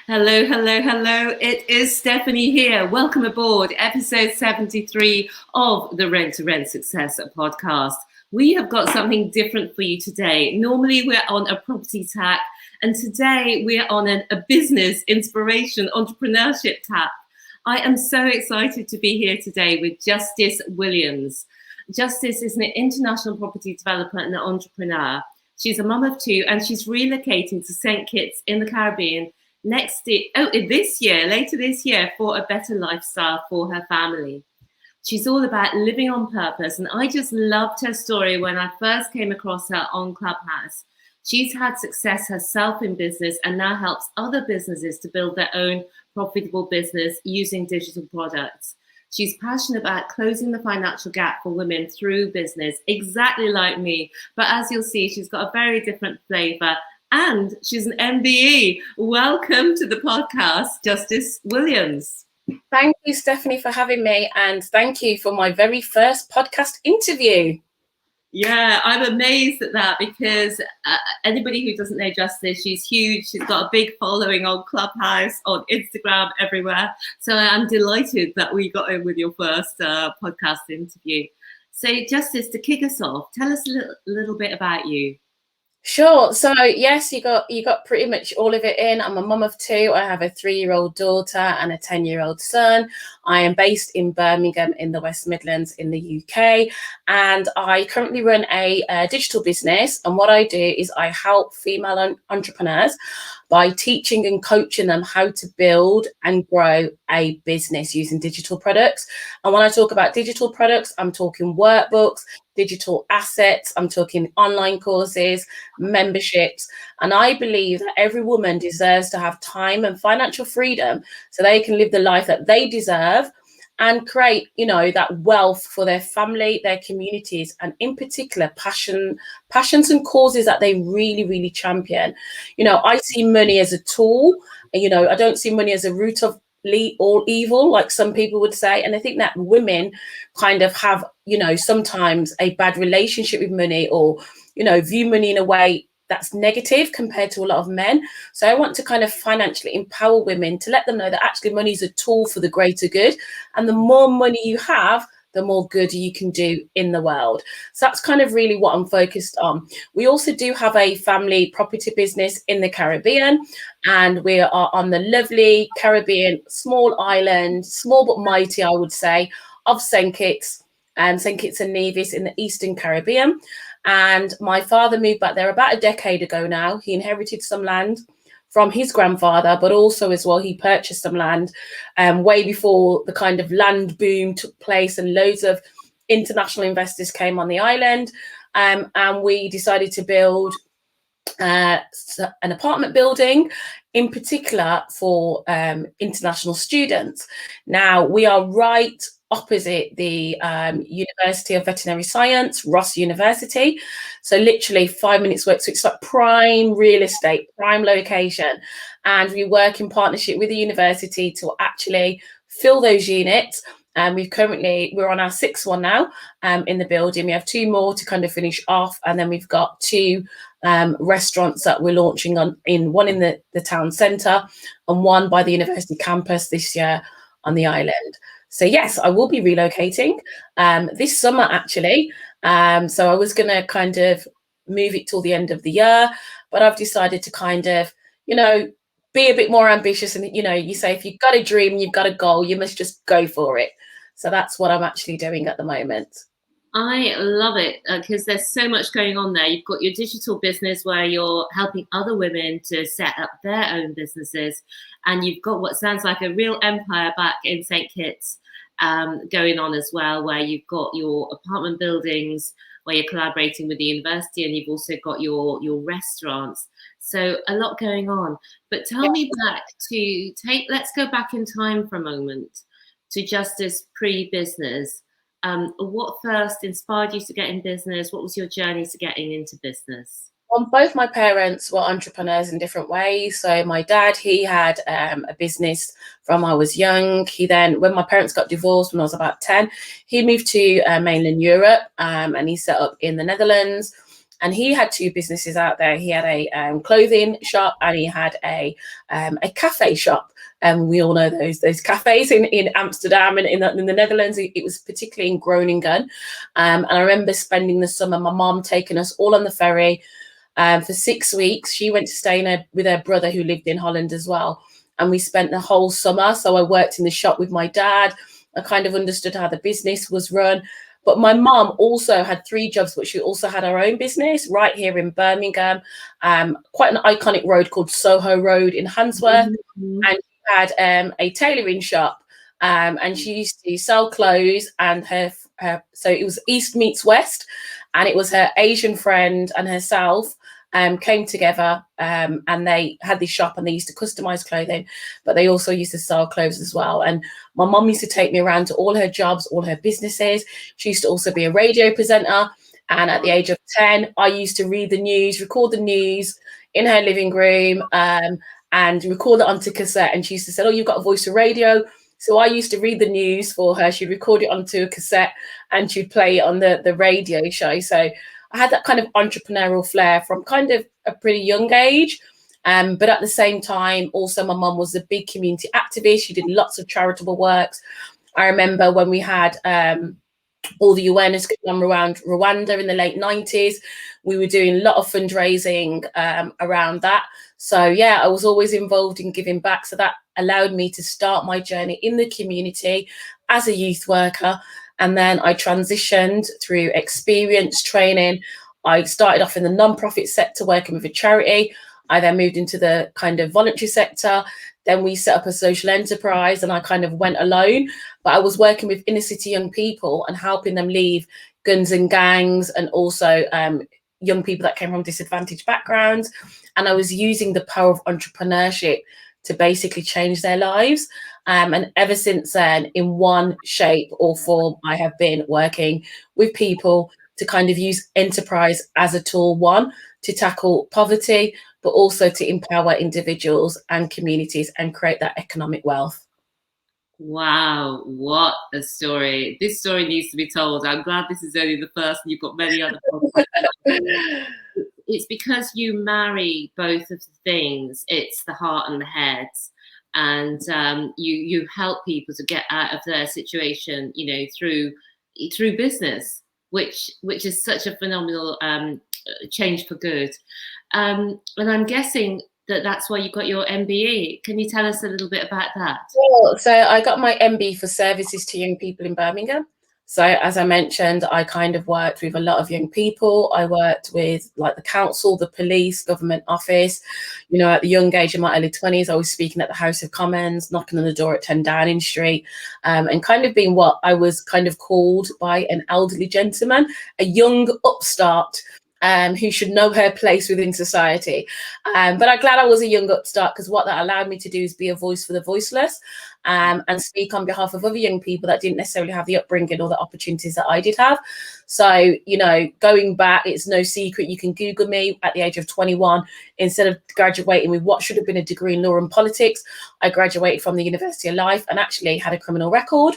Hello, hello, hello. It is Stephanie here. Welcome aboard episode 73 of the Rent to Rent Success podcast. We have got something different for you today. Normally we're on a property tack, and today we're on a business inspiration, entrepreneurship tack. I am so excited to be here today with Justice Williams. Justice is an international property developer and an entrepreneur. She's a mum of two, and she's relocating to St. Kitts in the Caribbean later this year, for a better lifestyle for her family. She's all about living on purpose, and I just loved her story when I first came across her on Clubhouse. She's had success herself in business and now helps other businesses to build their own profitable business using digital products. She's passionate about closing the financial gap for women through business, exactly like me. But as you'll see, she's got a very different flavor. And she's an MBE. Welcome to the podcast, Justice Williams. Thank you, Stephanie, for having me. And thank you for my very first podcast interview. Yeah, I'm amazed at that because anybody who doesn't know Justice, she's huge. She's got a big following on Clubhouse, on Instagram, everywhere. So I'm delighted that we got in with your first podcast interview. So Justice, to kick us off, tell us a little bit about you. Sure. So yes, you got pretty much all of it in. I'm a mum of two. I have a 3-year-old daughter and a 10-year-old son. I am based in Birmingham in the West Midlands in the UK, and I currently run a digital business. And what I do is I help female entrepreneurs by teaching and coaching them how to build and grow a business using digital products. And when I talk about digital products, I'm talking workbooks, digital assets, I'm talking online courses, memberships. And I believe that every woman deserves to have time and financial freedom so they can live the life that they deserve and create, that wealth for their family, their communities, and in particular, passions and causes that they really, really champion. I see money as a tool. I don't see money as a root of all evil, like some people would say. And I think that women kind of have, sometimes a bad relationship with money, or, view money in a way that's negative compared to a lot of men. So I want to kind of financially empower women to let them know that actually money is a tool for the greater good. And the more money you have, the more good you can do in the world. So that's kind of really what I'm focused on. We also do have a family property business in the Caribbean, and we are on the lovely Caribbean small island, small but mighty, I would say, of St. Kitts and Nevis in the Eastern Caribbean. And my father moved back there about a decade ago now. He inherited some land from his grandfather, but also as well, he purchased some land way before the kind of land boom took place and loads of international investors came on the island. And we decided to build an apartment building in particular for international students. Now, we are right opposite the University of Veterinary Science, Ross University. So literally 5 minutes walk. So it's like prime real estate, prime location. And we work in partnership with the university to actually fill those units. And we're on our 6th one now in the building. We have 2 more to kind of finish off. And then we've got 2 restaurants that we're launching one in the town centre and one by the university campus this year on the island. So yes, I will be relocating this summer actually. So I was going to kind of move it till the end of the year, but I've decided to kind of, be a bit more ambitious. And, you say if you've got a dream, you've got a goal, you must just go for it. So that's what I'm actually doing at the moment. I love it because there's so much going on there. You've got your digital business where you're helping other women to set up their own businesses. And you've got what sounds like a real empire back in St. Kitts going on as well, where you've got your apartment buildings, where you're collaborating with the university, and you've also got your restaurants. So a lot going on. But tell me let's go back in time for a moment to Justice pre-business. What first inspired you to get in business? What was your journey to getting into business? Well, both my parents were entrepreneurs in different ways. So my dad, he had a business from I was young. He then, when my parents got divorced when I was about 10, he moved to mainland Europe and he set up in the Netherlands. and he had two businesses out there. He had a clothing shop, and he had a cafe shop. And we all know those cafes in Amsterdam and in the Netherlands. It was particularly in Groningen. And I remember spending the summer, my mom taking us all on the ferry for 6 weeks. She went to stay with her brother who lived in Holland as well. And we spent the whole summer. So I worked in the shop with my dad. I kind of understood how the business was run. But my mom also had 3 jobs, but she also had her own business right here in Birmingham, quite an iconic road called Soho Road in Handsworth. And she had a tailoring shop, and she used to sell clothes, and so it was East meets West, and it was her Asian friend and herself came together, and they had this shop, and they used to customize clothing, but they also used to sell clothes as well. And my mom used to take me around to all her jobs, all her businesses. She used to also be a radio presenter. And at the age of 10, I used to read the news, record the news in her living room, and record it onto cassette. And she used to say, "Oh, you've got a voice for radio." So I used to read the news for her. She'd record it onto a cassette, and she'd play it on the radio show. So I had that kind of entrepreneurial flair from kind of a pretty young age. But at the same time, also my mum was a big community activist. She did lots of charitable works. I remember when we had all the awareness going on around Rwanda in the late 90s, we were doing a lot of fundraising around that. So yeah, I was always involved in giving back. So that allowed me to start my journey in the community as a youth worker. And then I transitioned through experience training. I started off in the non-profit sector working with a charity. I then moved into the kind of voluntary sector. Then we set up a social enterprise, and I kind of went alone. But I was working with inner city young people and helping them leave guns and gangs, and also young people that came from disadvantaged backgrounds. And I was using the power of entrepreneurship to basically change their lives. And ever since then, in one shape or form, I have been working with people to kind of use enterprise as a tool, one, to tackle poverty, but also to empower individuals and communities and create that economic wealth. Wow, what a story. This story needs to be told. I'm glad this is only the first, and you've got many other podcasts. It's because you marry both of the things. It's the heart and the head. And you help people to get out of their situation, you know, through business, which is such a phenomenal change for good. And I'm guessing that's why you got your MBE. Can you tell us a little bit about that? Well, so I got my MBE for services to young people in Birmingham. So as I mentioned, I kind of worked with a lot of young people. I worked with like the council, the police, government office. You know, at the young age in my early 20s, I was speaking at the House of Commons, knocking on the door at 10 Downing Street, and kind of being what I was kind of called by an elderly gentleman, a young upstart who should know her place within society. But I'm glad I was a young upstart, because what that allowed me to do is be a voice for the voiceless, and speak on behalf of other young people that didn't necessarily have the upbringing or the opportunities that I did have. So, you know, going back, it's no secret. You can Google me at the age of 21. Instead of graduating with what should have been a degree in law and politics, I graduated from the University of Life and actually had a criminal record,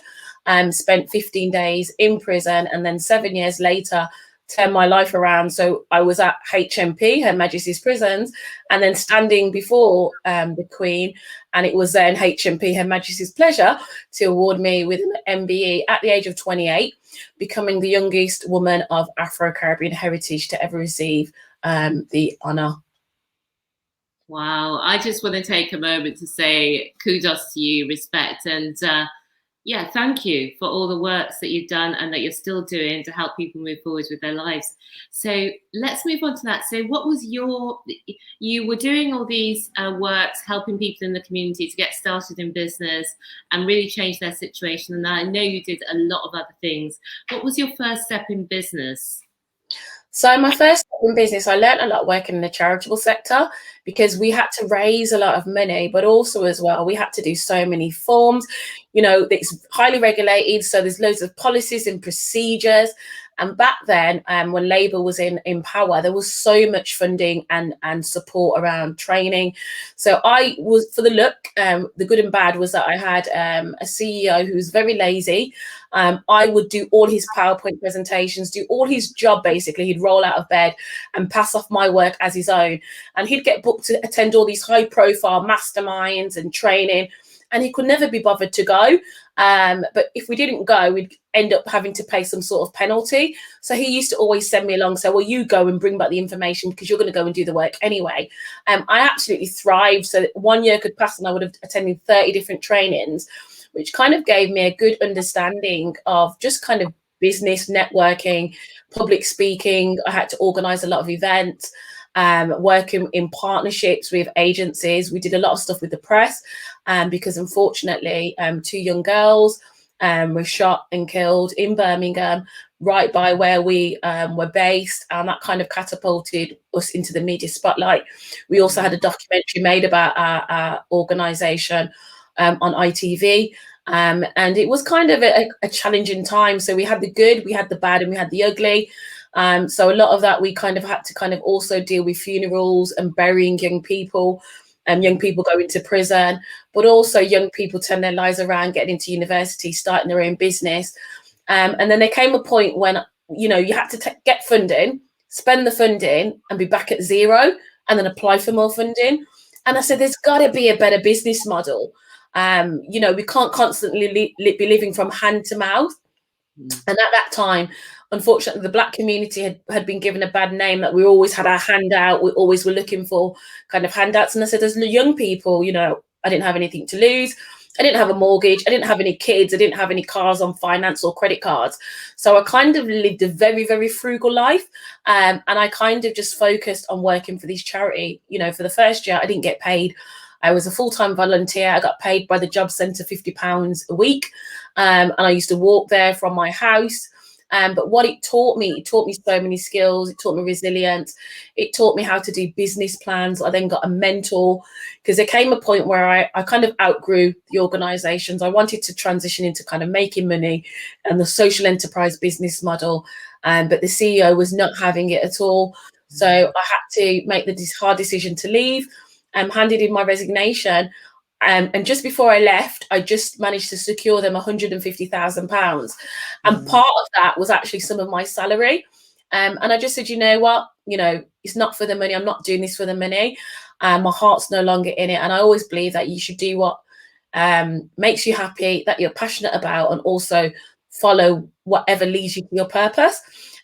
spent 15 days in prison, and then 7 years later, turned my life around. So I was at HMP, Her Majesty's Prisons, and then standing before the Queen, and it was then HMP, Her Majesty's pleasure to award me with an MBE at the age of 28, becoming the youngest woman of Afro-Caribbean heritage to ever receive the honour. Wow, I just want to take a moment to say kudos to you, respect, and yeah, thank you for all the works that you've done and that you're still doing to help people move forward with their lives. So let's move on to that. So what was you were doing all these works, helping people in the community to get started in business and really change their situation. And I know you did a lot of other things. What was your first step in business? So my first step in business, I learned a lot working in the charitable sector, because we had to raise a lot of money, but also as well, we had to do so many forms. You know, it's highly regulated, so there's loads of policies and procedures. And back then, when Labour was in power, there was so much funding and support around training. So I was, for the look, the good and bad was that I had a CEO who was very lazy. I would do all his PowerPoint presentations, do all his job basically. He'd roll out of bed and pass off my work as his own. And he'd get booked to attend all these high profile masterminds and training, and he could never be bothered to go. But if we didn't go, we'd end up having to pay some sort of penalty. So he used to always send me along, say, well, you go and bring back the information because you're going to go and do the work anyway. I absolutely thrived. So 1 year could pass and I would have attended 30 different trainings, which kind of gave me a good understanding of just kind of business networking, public speaking. I had to organize a lot of events, working in partnerships with agencies. We did a lot of stuff with the press, because unfortunately, 2 young girls were shot and killed in Birmingham, right by where we were based, and that kind of catapulted us into the media spotlight. We also had a documentary made about our organisation on ITV, and it was kind of a challenging time. So we had the good, we had the bad, and we had the ugly. So a lot of that we kind of had to kind of also deal with funerals and burying young people, young people going to prison, but also young people turn their lives around, getting into university, starting their own business. And then there came a point when, you know, you had to get funding, spend the funding and be back at zero, and then apply for more funding. And I said, there's got to be a better business model. You know, we can't constantly be living from hand to mouth. And at that time, unfortunately, the Black community had been given a bad name, that we always had our hand out. We always were looking for kind of handouts. And I said, as young people, you know, I didn't have anything to lose. I didn't have a mortgage. I didn't have any kids. I didn't have any cars on finance or credit cards. So I kind of lived a very, very frugal life. And I kind of just focused on working for this charity. You know, for the first year, I didn't get paid. I was a full-time volunteer. I got paid by the job centre £50 a week. And I used to walk there from my house. But what it taught me so many skills. It taught me resilience. It taught me how to do business plans. I then got a mentor, because there came a point where I kind of outgrew the organisations. I wanted to transition into kind of making money and the social enterprise business model. But the CEO was not having it at all. So I had to make the hard decision to leave. Handed in my resignation. And just before I left, I just managed to secure them £150,000. And part of that was actually some of my salary. And I just said, you know what, you know, it's not for the money. I'm not doing this for the money. My heart's no longer in it. And I always believe that you should do what makes you happy, that you're passionate about, and also follow whatever leads you to your purpose.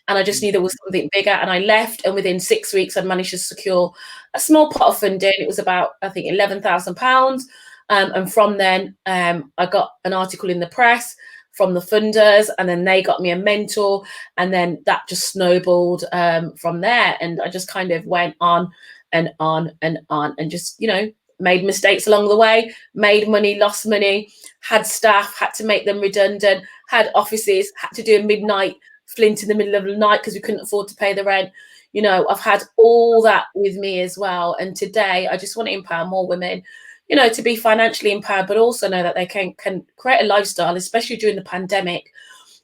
And I just knew there was something bigger, and I left. And within 6 weeks, I managed to secure a small pot of funding. It was about, I think, £11,000. And from then, I got an article in the press from the funders, and then they got me a mentor. And then that just snowballed from there. And I just kind of went on and on and on, and just, you know, made mistakes along the way, made money, lost money, had staff, had to make them redundant, had offices, had to do a midnight Flint in the middle of the night because we couldn't afford to pay the rent. You know, I've had all that with me as well. And today I just want to empower more women, you know, to be financially empowered, but also know that they can create a lifestyle, especially during the pandemic,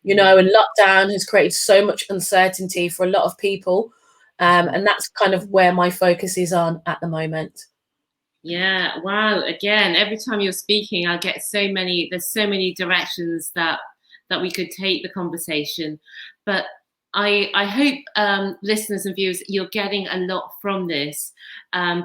you know, and lockdown has created so much uncertainty for a lot of people. And that's kind of where my focus is on at the moment. Yeah, wow. Again, every time you're speaking, I get there's so many directions that we could take the conversation. But I hope listeners and viewers, you're getting a lot from this,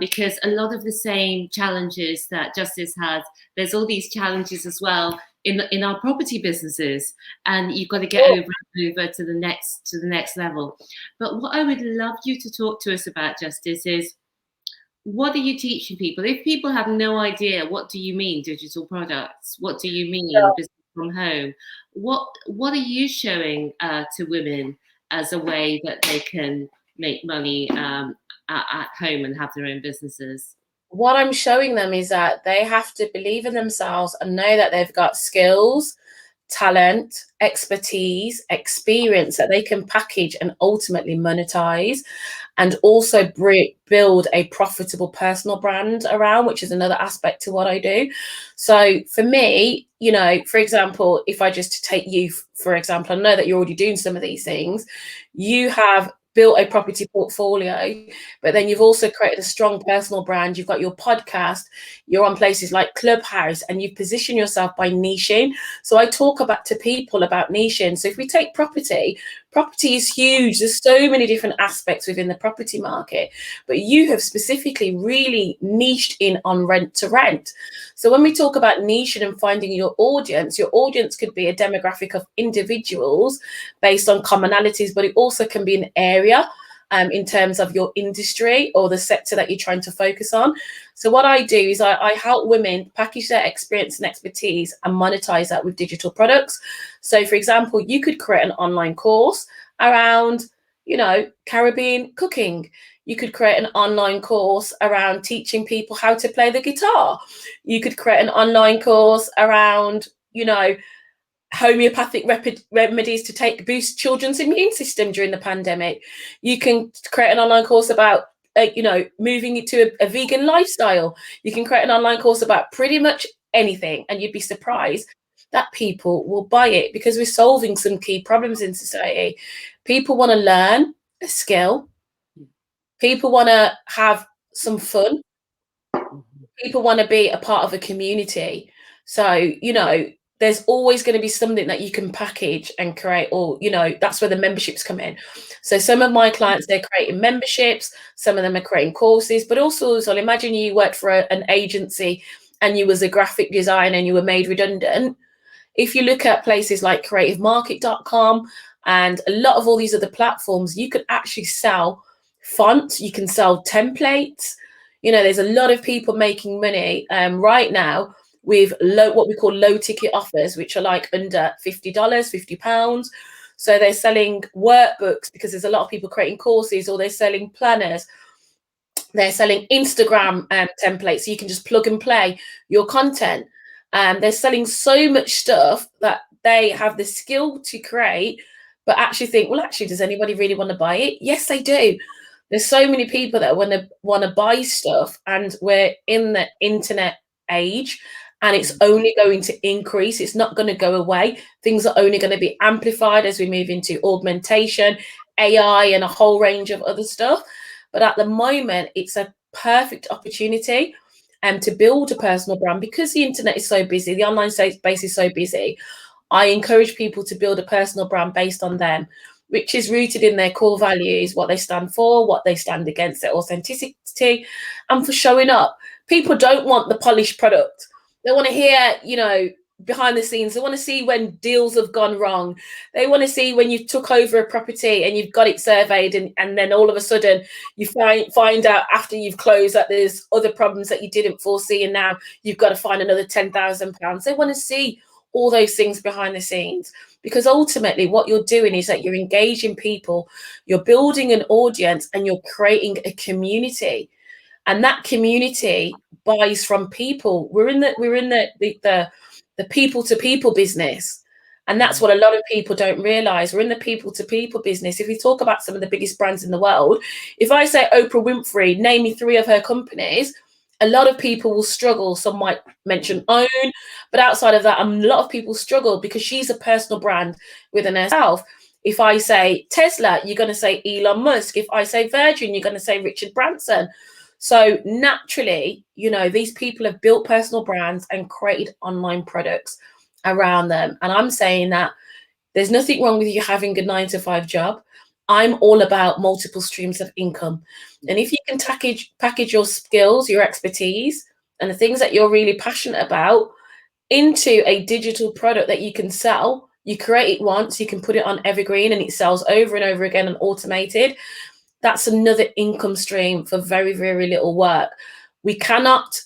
because a lot of the same challenges that Justice has, there's all these challenges as well in our property businesses, and you've got to get over to the next level. But what I would love you to talk to us about, Justice, is what are you teaching people? If people have no idea, what do you mean digital products? What do you mean business from home? What are you showing to women as a way that they can make money at home and have their own businesses? What I'm showing them is that they have to believe in themselves and know that they've got skills, talent, expertise, experience that they can package and ultimately monetize. and also build a profitable personal brand around, which is another aspect to what I do. So for me, you know, for example, if I just take you, for example, I know that you're already doing some of these things. You have built a property portfolio, but then you've also created a strong personal brand. You've got your podcast, you're on places like Clubhouse, and you position yourself by niching. So I talk to people about niching. So if we take property is huge. There's so many different aspects within the property market, but you have specifically really niched in on rent to rent. So when we talk about niching and finding your audience could be a demographic of individuals based on commonalities, but it also can be an area in terms of your industry or the sector that you're trying to focus on. So what I do is I help women package their experience and expertise and monetize that with digital products. So for example, you could create an online course around, you know, Caribbean cooking. You could create an online course around teaching people how to play the guitar. You could create an online course around, you know, homeopathic remedies to boost children's immune system during the pandemic. You can create an online course about you know, moving into a vegan lifestyle. You can create an online course about pretty much anything, and you'd be surprised that people will buy it, because we're solving some key problems in society. People want to learn a skill. People want to have some fun. People want to be a part of a community. So, you know, there's always going to be something that you can package and create, or, you know, that's where the memberships come in. So some of my clients, they're creating memberships, some of them are creating courses, but also, so imagine you worked for an agency and you was a graphic designer and you were made redundant. If you look at places like creativemarket.com and a lot of all these other platforms, you could actually sell fonts, you can sell templates. You know, there's a lot of people making money right now with what we call low ticket offers, which are like under $50, £50. So they're selling workbooks because there's a lot of people creating courses, or they're selling planners. They're selling Instagram templates, so you can just plug and play your content. They're selling so much stuff that they have the skill to create, but actually think, well, actually, does anybody really want to buy it? Yes, they do. There's so many people that want to buy stuff, and we're in the internet age, and it's only going to increase. It's not going to go away. Things are only going to be amplified as we move into augmentation, AI, and a whole range of other stuff. But at the moment, it's a perfect opportunity to build a personal brand, because the internet is so busy, the online space is so busy. I encourage people to build a personal brand based on them, which is rooted in their core values, what they stand for, what they stand against, their authenticity, and for showing up. People don't want the polished product. They want to hear, you know, behind the scenes. They want to see when deals have gone wrong. They want to see when you took over a property and you've got it surveyed, and then all of a sudden you find out after you've closed that there's other problems that you didn't foresee, and now you've got to find another £10,000. They want to see all those things behind the scenes, because ultimately what you're doing is that you're engaging people, you're building an audience, and you're creating a community. And that community buys from people. We're in the people to people business. And that's what a lot of people don't realize. We're in the people to people business. If we talk about some of the biggest brands in the world, if I say Oprah Winfrey, name me 3 of her companies, a lot of people will struggle. Some might mention OWN, but outside of that, a lot of people struggle because she's a personal brand within herself. If I say Tesla, you're going to say Elon Musk. If I say Virgin, you're going to say Richard Branson. So naturally, you know, these people have built personal brands and created online products around them. And I'm saying that there's nothing wrong with you having a 9-to-5 job. I'm all about multiple streams of income. And if you can package your skills, your expertise, and the things that you're really passionate about into a digital product that you can sell, you create it once, you can put it on evergreen, and it sells over and over again and automated. That's another income stream for very, very little work. We cannot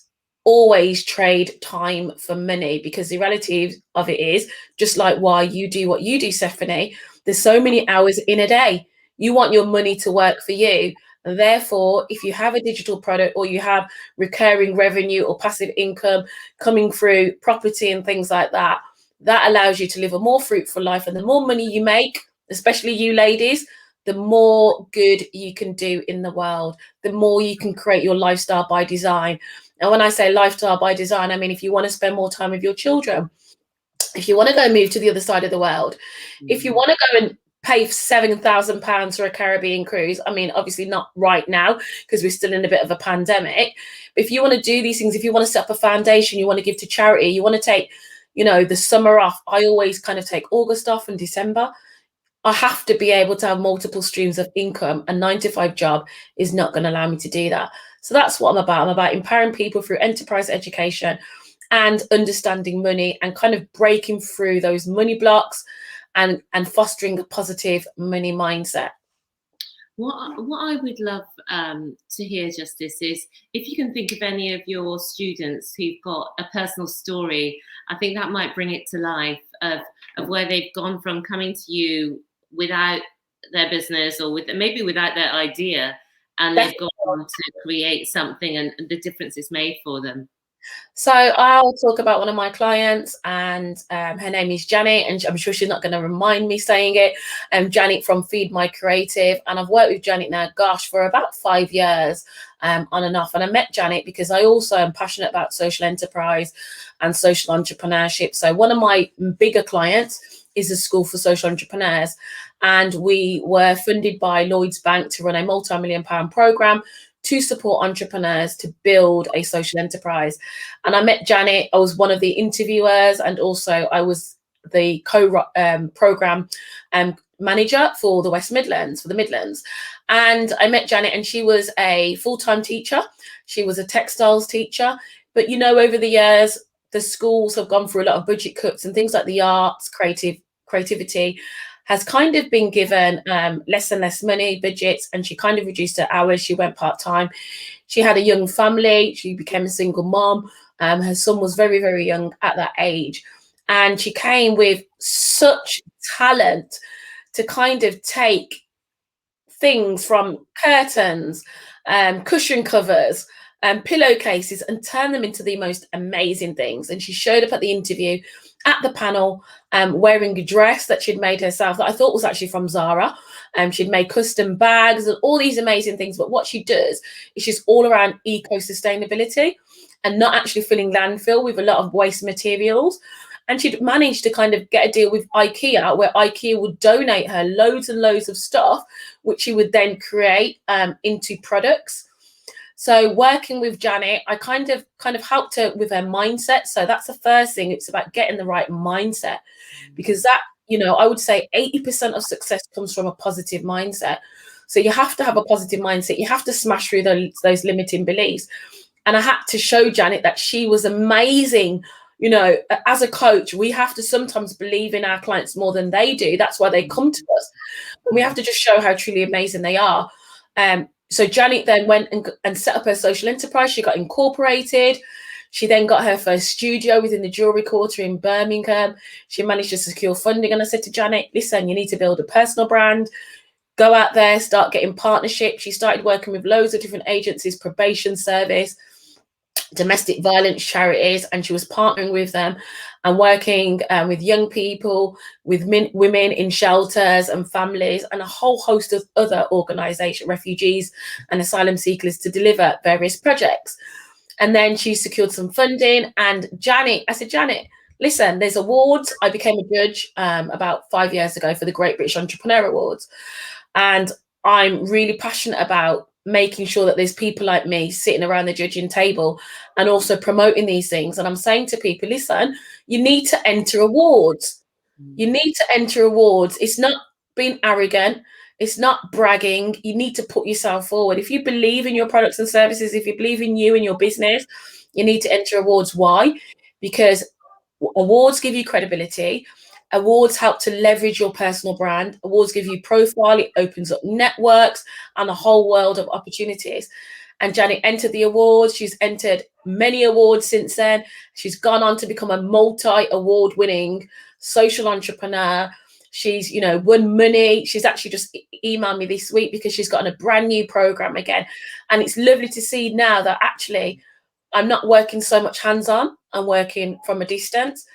always trade time for money, because the reality of it is, just like why you do what you do, Stephanie, there's so many hours in a day. You want your money to work for you. And therefore, if you have a digital product, or you have recurring revenue or passive income coming through property and things like that, that allows you to live a more fruitful life. And the more money you make, especially you ladies, the more good you can do in the world, the more you can create your lifestyle by design. And when I say lifestyle by design, I mean, if you want to spend more time with your children, if you want to go move to the other side of the world, if you want to go and pay £7,000 for a Caribbean cruise, I mean, obviously not right now because we're still in a bit of a pandemic. But if you want to do these things, if you want to set up a foundation, you want to give to charity, you want to take, you know, the summer off. I always kind of take August off and December. I have to be able to have multiple streams of income. A 9-to-5 job is not going to allow me to do that. So that's what I'm about. I'm about empowering people through enterprise education and understanding money and kind of breaking through those money blocks and fostering a positive money mindset. What I would love to hear, Justice, is if you can think of any of your students who've got a personal story. I think that might bring it to life of where they've gone from coming to you without their business or maybe without their idea, and they've gone on to create something and the difference it's made for them. So I'll talk about one of my clients, and her name is Janet, and I'm sure she's not going to remind me saying it. Janet from Feed My Creative, and I've worked with Janet now, gosh, for about 5 years, on and off. And I met Janet because I also am passionate about social enterprise and social entrepreneurship. So one of my bigger clients is a school for social entrepreneurs, and we were funded by Lloyds Bank to run a multi-million-pound program to support entrepreneurs to build a social enterprise. And I met Janet. I was one of the interviewers, and also I was the program manager for the West Midlands, for the Midlands. And I met Janet, and she was a full-time teacher. She was a textiles teacher. But, you know, over the years, the schools have gone through a lot of budget cuts, and things like the arts, creativity has kind of been given less and less money, budgets, and she kind of reduced her hours. She went part-time. She had a young family. She became a single mom. Her son was very, very young at that age. And she came with such talent to kind of take things from curtains, cushion covers, pillowcases, and turn them into the most amazing things. And she showed up at the interview, at the panel, wearing a dress that she'd made herself that I thought was actually from Zara. She'd made custom bags and all these amazing things. But what she does is she's all around eco-sustainability and not actually filling landfill with a lot of waste materials. And she'd managed to kind of get a deal with IKEA, where IKEA would donate her loads and loads of stuff, which she would then create into products. So working with Janet, I kind of helped her with her mindset. So that's the first thing. It's about getting the right mindset, because that, you know, I would say 80% of success comes from a positive mindset. So you have to have a positive mindset. You have to smash through those limiting beliefs. And I had to show Janet that she was amazing. You know, as a coach, we have to sometimes believe in our clients more than they do. That's why they come to us. And we have to just show how truly amazing they are. So Janet then went and set up her social enterprise. She got incorporated. She then got her first studio within the Jewelry Quarter in Birmingham. She managed to secure funding. And I said to Janet, listen, you need to build a personal brand. Go out there, start getting partnerships. She started working with loads of different agencies, probation service, domestic violence charities, and she was partnering with them and working with young people, with women in shelters and families, and a whole host of other organisations, refugees and asylum seekers, to deliver various projects. And then she secured some funding. And Janet, I said, Janet, listen, there's awards. I became a judge about 5 years ago for the Great British Entrepreneur Awards. And I'm really passionate about making sure that there's people like me sitting around the judging table and also promoting these things. And I'm saying to people, listen, you need to enter awards. You need to enter awards. It's not being arrogant. It's not bragging. You need to put yourself forward. If you believe in your products and services, if you believe in you and your business, you need to enter awards. Why? Because awards give you credibility. Awards help to leverage your personal brand. Awards give you profile. It opens up networks and a whole world of opportunities. And Janet entered the awards. She's entered many awards since then. She's gone on to become a multi-award winning social entrepreneur. She's, you know, won money. She's actually just emailed me this week because she's gotten a brand new program again. And it's lovely to see now that actually I'm not working so much hands-on. I'm working from a distance.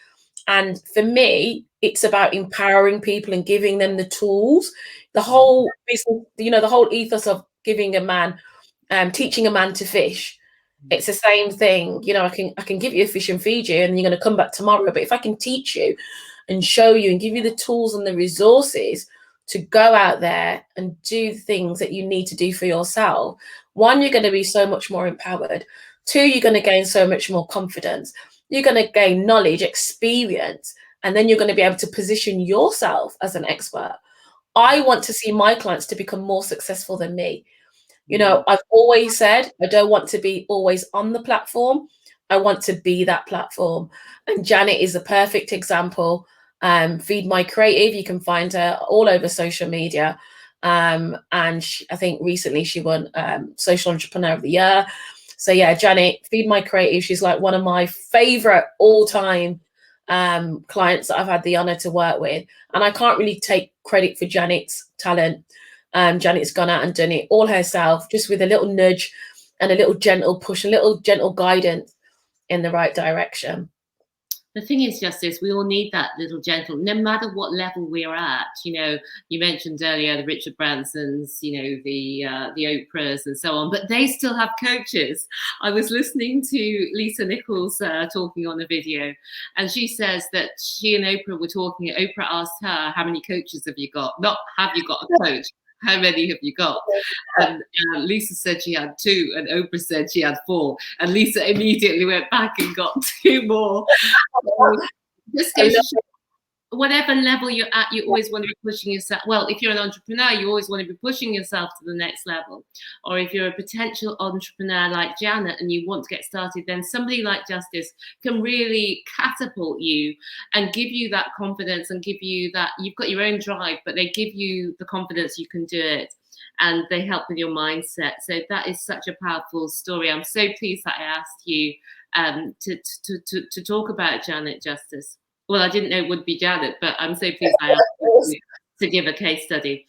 And for me, it's about empowering people and giving them the tools. The whole business, the whole ethos of giving a man, teaching a man to fish. It's the same thing. I can give you a fish and feed you, and you're going to come back tomorrow. But if I can teach you and show you and give you the tools and the resources to go out there and do things that you need to do for yourself, one, you're going to be so much more empowered. Two, you're going to gain so much more confidence. You're going to gain knowledge, experience, and then you're going to be able to position yourself as an expert. I want to see my clients to become more successful than me. I've always said I don't want to be always on the platform. I want to be that platform. And Janet is a perfect example. Feed My Creative, you can find her all over social media. And I think recently she won Social Entrepreneur of the Year. So yeah, Janet, Feed My Creative, she's like one of my favorite all-time clients that I've had the honor to work with. And I can't really take credit for Janet's talent. Janet's gone out and done it all herself, just with a little nudge and a little gentle push, a little gentle guidance in the right direction. The thing is, Justice, we all need that little gentle, no matter what level we're at. You mentioned earlier the Richard Bransons, the Oprahs and so on, but they still have coaches. I was listening to Lisa Nichols talking on a video, and she says that she and Oprah were talking. Oprah asked her, "How many coaches have you got? Not have you got a coach? How many have you got?" And Lisa said she had 2, and Oprah said she had 4. And Lisa immediately went back and got 2 more. Just goes to show, whatever level you're at, you always want to be pushing yourself. Well, if you're an entrepreneur, you always want to be pushing yourself to the next level. Or if you're a potential entrepreneur like Janet and you want to get started, then somebody like Justice can really catapult you and give you that confidence and give you that, you've got your own drive, but they give you the confidence you can do it. And they help with your mindset. So that is such a powerful story. I'm so pleased that I asked you to talk about Janet, Justice. Well, I didn't know it would be Janet, but I'm so pleased I asked you to give a case study.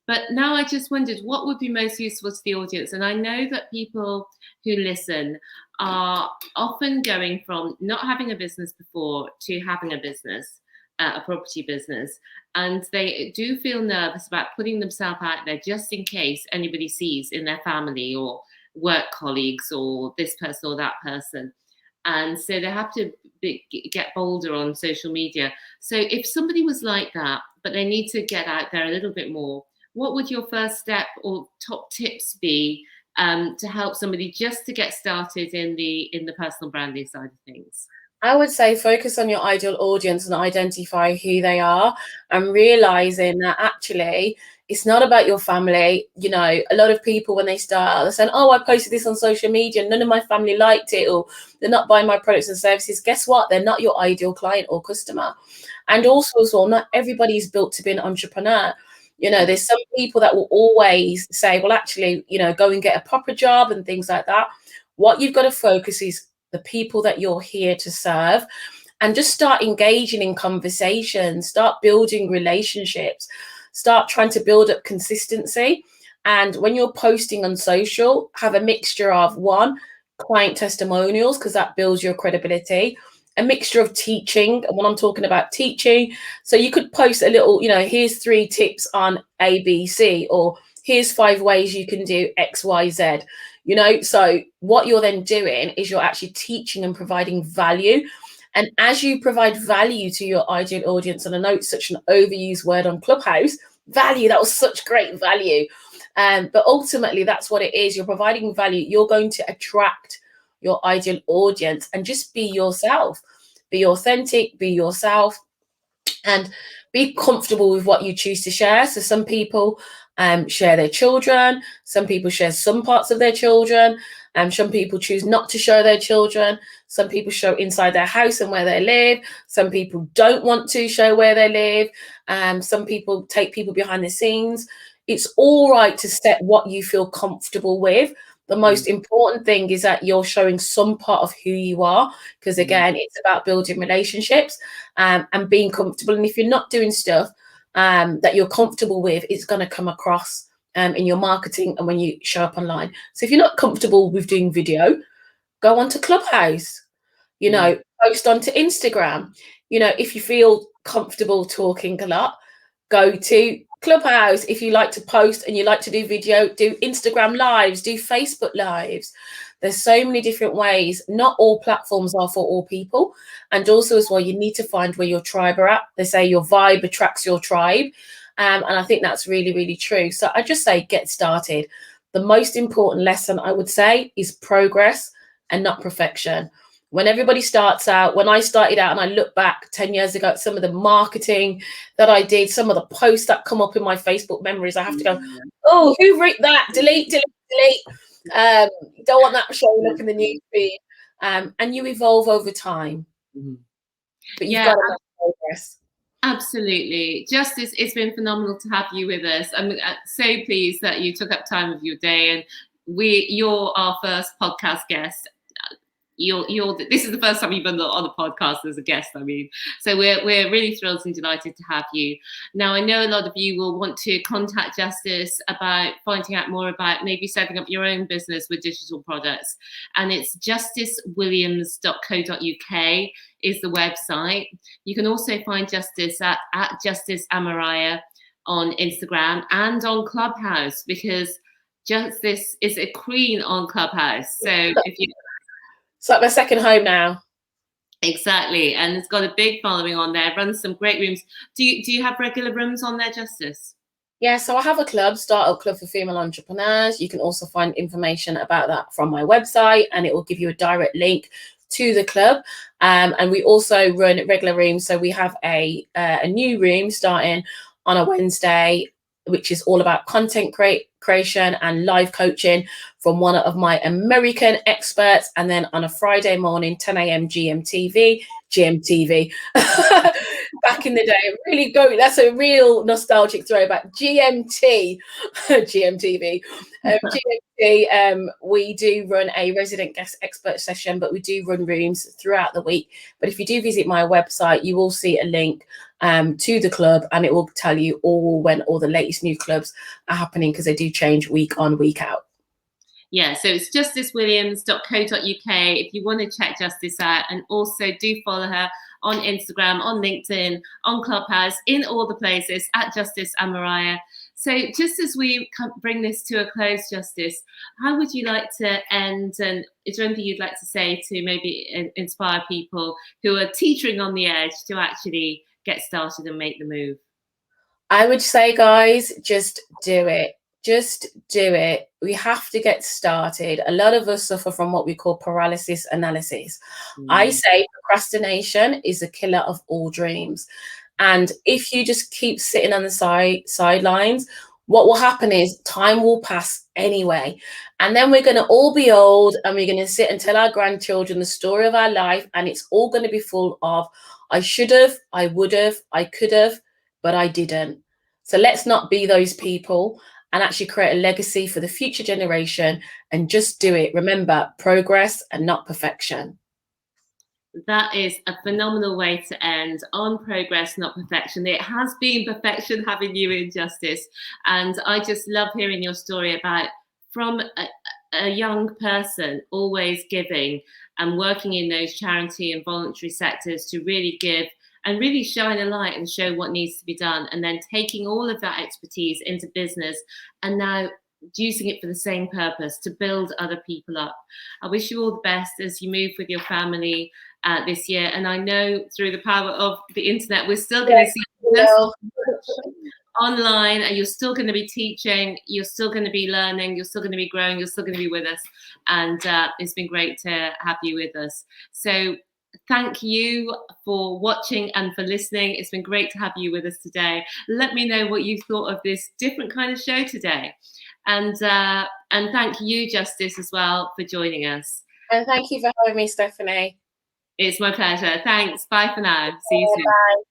But now I just wondered what would be most useful to the audience. And I know that people who listen are often going from not having a business before to having a business, a property business. And they do feel nervous about putting themselves out there just in case anybody sees in their family or work colleagues or this person or that person. And so they have to get bolder on social media. So if somebody was like that, but they need to get out there a little bit more, what would your first step or top tips be to help somebody just to get started in the personal branding side of things? I would say focus on your ideal audience and identify who they are, and realizing that actually it's not about your family. A lot of people, when they start, they're saying, "Oh, I posted this on social media, none of my family liked it, or they're not buying my products and services." Guess what? They're not your ideal client or customer. And also as well, not everybody's built to be an entrepreneur. There's some people that will always say, "Well, actually, go and get a proper job," and things like that. What you've got to focus is the people that you're here to serve, and just start engaging in conversations, start building relationships, start trying to build up consistency. And when you're posting on social, have a mixture of, one, client testimonials, because that builds your credibility, a mixture of teaching. And when I'm talking about teaching, so you could post a little, here's 3 tips on ABC, or here's 5 ways you can do XYZ. So what you're then doing is you're actually teaching and providing value. And as you provide value to your ideal audience, and I know it's such an overused word on Clubhouse, value, that was such great value. But ultimately, that's what it is. You're providing value. You're going to attract your ideal audience, and just be yourself. Be authentic, be yourself, and be comfortable with what you choose to share. So some people share their children, some people share some parts of their children, and some people choose not to show their children. Some people show inside their house and where they live. Some people don't want to show where they live. Some people take people behind the scenes. It's all right to set what you feel comfortable with. The most important thing is that you're showing some part of who you are, because again, it's about building relationships and being comfortable. And if you're not doing stuff that you're comfortable with, it's going to come across in your marketing and when you show up online. So if you're not comfortable with doing video, go on to Clubhouse. You know, post onto Instagram. You know, if you feel comfortable talking a lot, go to Clubhouse. If you like to post and you like to do video, do Instagram lives, do Facebook lives. There's so many different ways. Not all platforms are for all people. And also as well, you need to find where your tribe are at. They say your vibe attracts your tribe. And I think that's really, really true. So I just say get started. The most important lesson I would say is progress and not perfection. When everybody starts out, when I started out and I look back 10 years ago at some of the marketing that I did, some of the posts that come up in my Facebook memories, I have to go, oh, who wrote that? Delete, delete, delete. Don't want that showing up in the news feed. And you evolve over time. But you've got to make progress. Absolutely. Justice, it's been phenomenal to have you with us. I'm so pleased that you took up time of your day, and you're our first podcast guest. This is the first time you've been on the podcast as a guest, I mean. So we're really thrilled and delighted to have you. Now, I know a lot of you will want to contact Justice about finding out more about maybe setting up your own business with digital products. And it's justicewilliams.co.uk is the website. You can also find Justice at Justice Amaraya on Instagram and on Clubhouse, because Justice is a queen on Clubhouse. So if you... It's like my second home now. Exactly. And it's got a big following on there, runs some great rooms. Do you have regular rooms on there, Justice? Yeah, so I have a club, Startup Club for Female Entrepreneurs. You can also find information about that from my website, and it will give you a direct link to the club. And we also run regular rooms. So we have a new room starting on a Wednesday, which is all about content creation and live coaching from one of my American experts. And then on a Friday morning, 10 a.m. GMTV. Back in the day, really go. That's a real nostalgic throwback. GMTV. We do run a resident guest expert session, but we do run rooms throughout the week. But if you do visit my website, you will see a link to the club, and it will tell you when all the latest new clubs are happening, because they do change week on, week out. Yeah, so it's justicewilliams.co.uk if you want to check Justice out, and also do follow her on Instagram, on LinkedIn, on Clubhouse, in all the places at Justice Amaraya. So just as we bring this to a close, Justice, how would you like to end? And is there anything you'd like to say to maybe inspire people who are teetering on the edge to actually get started and make the move? I would say, guys, just do it. Just do it. We have to get started. A lot of us suffer from what we call paralysis analysis. I say procrastination is a killer of all dreams. And if you just keep sitting on the sidelines, what will happen is time will pass anyway. And then we're going to all be old, and we're going to sit and tell our grandchildren the story of our life. And it's all going to be full of, I should have, I would have, I could have, but I didn't. So let's not be those people, and actually create a legacy for the future generation, and just do it. Remember, progress and not perfection. That is a phenomenal way to end, on progress, not perfection. It has been perfection having you in, Justice. And I just love hearing your story about from a young person always giving and working in those charity and voluntary sectors to really give and really shine a light and show what needs to be done, and then taking all of that expertise into business and now using it for the same purpose, to build other people up. I wish you all the best as you move with your family this year. And I know through the power of the internet, we're still going to see online, and you're still going to be teaching, you're still going to be learning, you're still going to be growing, you're still going to be with us. And it's been great to have you with us. So thank you for watching and for listening. It's been great to have you with us today. Let me know what you thought of this different kind of show today. And thank you, Justice, as well, for joining us. And thank you for having me, Stephanie. It's my pleasure. Thanks. Bye for now. See you soon. Bye.